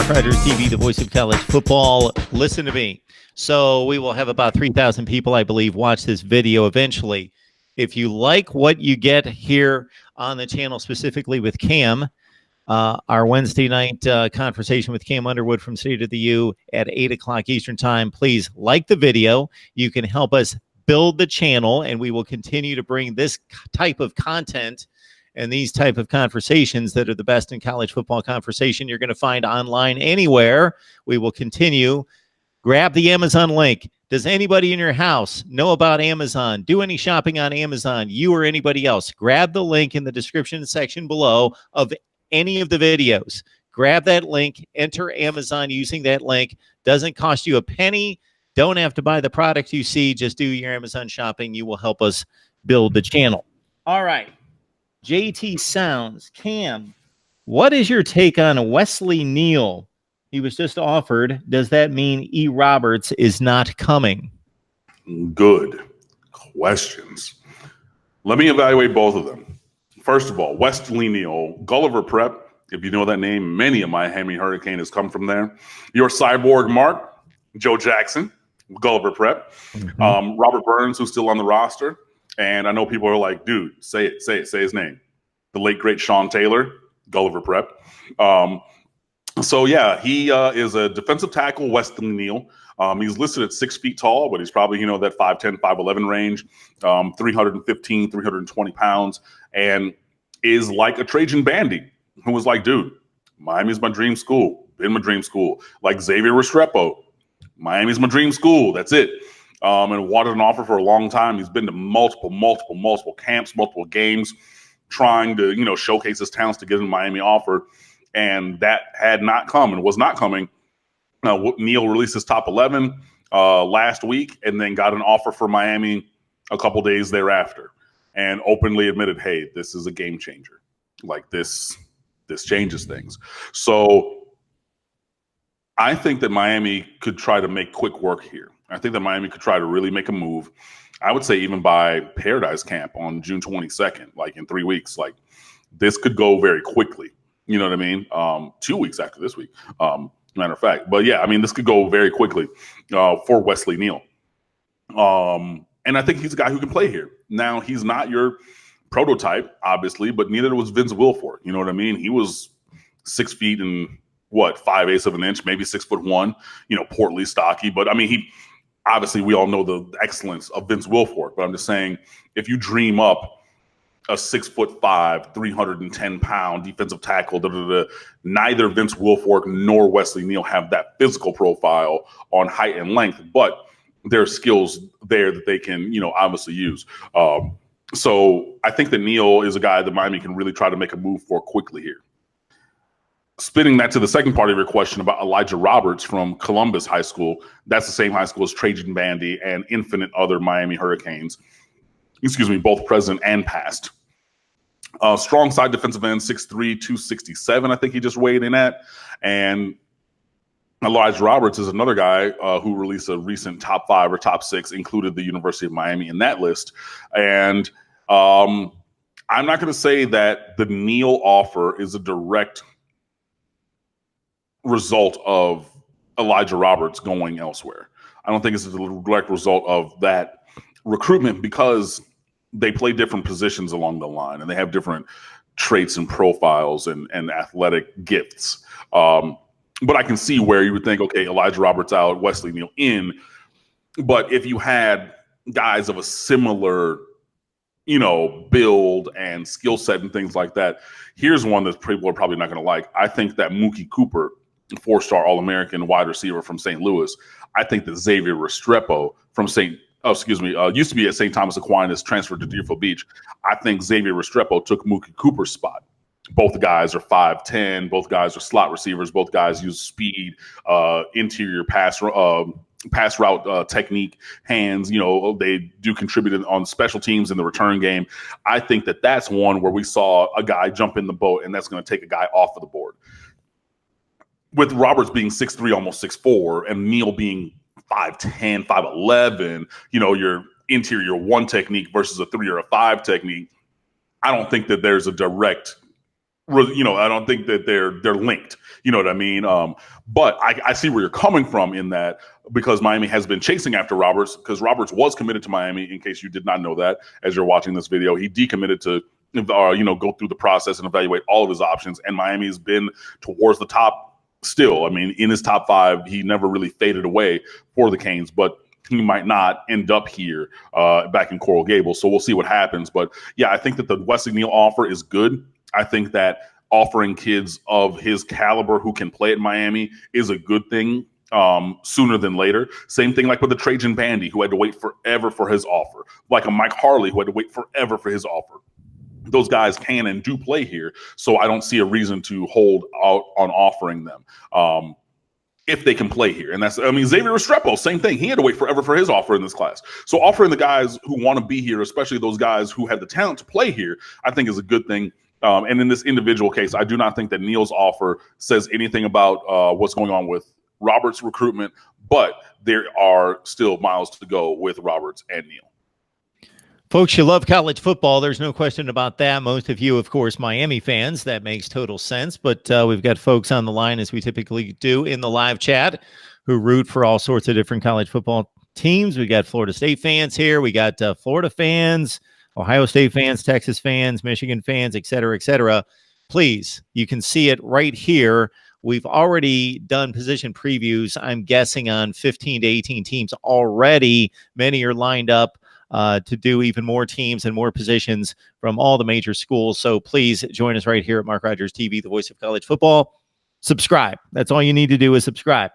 Rogers TV, the voice of college football. Listen to me. So we will have about 3,000 people, I believe, watch this video eventually. If you like what you get here on the channel, specifically with Cam, our Wednesday night conversation with Cam Underwood from State of the U at 8 o'clock Eastern time, please like the video. You can help us build the channel, and we will continue to bring this type of content and these type of conversations that are the best in college football conversation you're going to find online anywhere. We will continue. Grab the Amazon link. Does anybody in your house know about Amazon? Do any shopping on Amazon? You or anybody else? Grab the link in the description section below of any of the videos. Grab that link. Enter Amazon using that link. Doesn't cost you a penny. Don't have to buy the product you see. Just do your Amazon shopping. You will help us build the channel. All right. JT Sounds. Cam, what is your take on Wesley Neal? He was just offered. Does that mean E. Roberts is not coming? Good questions. Let me evaluate both of them. First of all, Wesley Neal, Gulliver Prep. If you know that name, many of Miami Hurricane has come from there. Your Cyborg Mark, Joe Jackson, Gulliver Prep. Robert Burns, who's still on the roster. And I know people are like, dude, say his name. The late, great Sean Taylor, Gulliver Prep. So, yeah, he is a defensive tackle, Wesley Neal. He's listed at 6 feet tall, but he's probably, that 5'10", 5'11" range, 315, 320 pounds, and is like a Trajan Bandy, who was like, dude, Miami's my dream school, been my dream school. Like Xavier Restrepo, Miami's my dream school, that's it. And wanted an offer for a long time. He's been to multiple camps, multiple games, trying to, showcase his talents to get a Miami offer. And that had not come and was not coming. Neal released his top 11 last week and then got an offer for Miami a couple days thereafter and openly admitted, hey, this is a game changer. Like this changes things. So I think that Miami could try to make quick work here. I think that Miami could try to really make a move. I would say even by Paradise Camp on June 22nd, like in 3 weeks, like this could go very quickly. You know what I mean? 2 weeks after this week, matter of fact. But yeah, I mean, this could go very quickly for Wesley Neal. And I think he's a guy who can play here. Now, he's not your prototype, obviously, but neither was Vince Wilfork. You know what I mean? He was 6 feet and 5/8 of an inch, maybe 6'1", portly, stocky. But I mean, obviously we all know the excellence of Vince Wilfork. But I'm just saying, if you dream up a 6'5", 310-pound defensive tackle, neither Vince Wilfork nor Wesley Neal have that physical profile on height and length, but there's skills there that they can, obviously use. So I think that Neal is a guy that Miami can really try to make a move for quickly here. Spinning that to the second part of your question about Elijah Roberts from Columbus High School, that's the same high school as Trajan Bandy and infinite other Miami Hurricanes. Both present and past. Strong side defensive end, 6'3", 267, I think he just weighed in at. And Elijah Roberts is another guy who released a recent top 5 or top 6, included the University of Miami in that list. And I'm not going to say that the Neal offer is a direct result of Elijah Roberts going elsewhere. I don't think it's a direct result of that recruitment because they play different positions along the line and they have different traits and profiles and athletic gifts. But I can see where you would think, okay, Elijah Roberts out, Wesley Neal in. But if you had guys of a similar, build and skill set and things like that, here's one that people are probably not going to like. I think that Mookie Cooper, 4-star All-American wide receiver from St. Louis, I think that Xavier Restrepo from used to be at St. Thomas Aquinas, transferred to Deerfield Beach. I think Xavier Restrepo took Mookie Cooper's spot. Both guys are 5'10". Both guys are slot receivers. Both guys use speed, interior pass route technique, hands. They do contribute on special teams in the return game. I think that that's one where we saw a guy jump in the boat, and that's going to take a guy off of the board. With Roberts being 6'3", almost 6'4", and Neal being 5'10", 5'11", your interior 1 technique versus a 3 or a 5 technique, I don't think that there's a direct I don't think that they're linked. You know what I mean? But I see where you're coming from in that, because Miami has been chasing after Roberts, because Roberts was committed to Miami. In case you did not know that, as you're watching this video, he decommitted to go through the process and evaluate all of his options. And Miami has been towards the top still. I mean, in his top 5, he never really faded away for the Canes, but he might not end up here back in Coral Gables. So we'll see what happens. But yeah, I think that the Wesley Neal offer is good. I think that offering kids of his caliber who can play at Miami is a good thing sooner than later. Same thing like with the Trajan Bandy, who had to wait forever for his offer, like a Mike Harley, who had to wait forever for his offer. Those guys can and do play here, so I don't see a reason to hold out on offering them if they can play here. And that's, I mean, Xavier Restrepo, same thing. He had to wait forever for his offer in this class. So offering the guys who want to be here, especially those guys who have the talent to play here, I think is a good thing. And in this individual case, I do not think that Neal's offer says anything about what's going on with Roberts' recruitment, but there are still miles to go with Roberts and Neal. Folks, you love college football. There's no question about that. Most of you, of course, Miami fans. That makes total sense. But we've got folks on the line, as we typically do in the live chat, who root for all sorts of different college football teams. We got Florida State fans here. We got Florida fans, Ohio State fans, Texas fans, Michigan fans, et cetera, et cetera. Please, you can see it right here. We've already done position previews, I'm guessing, on 15 to 18 teams already. Many are lined up to do even more teams and more positions from all the major schools. So please join us right here at Mark Rogers TV, the voice of college football. Subscribe. That's all you need to do is subscribe.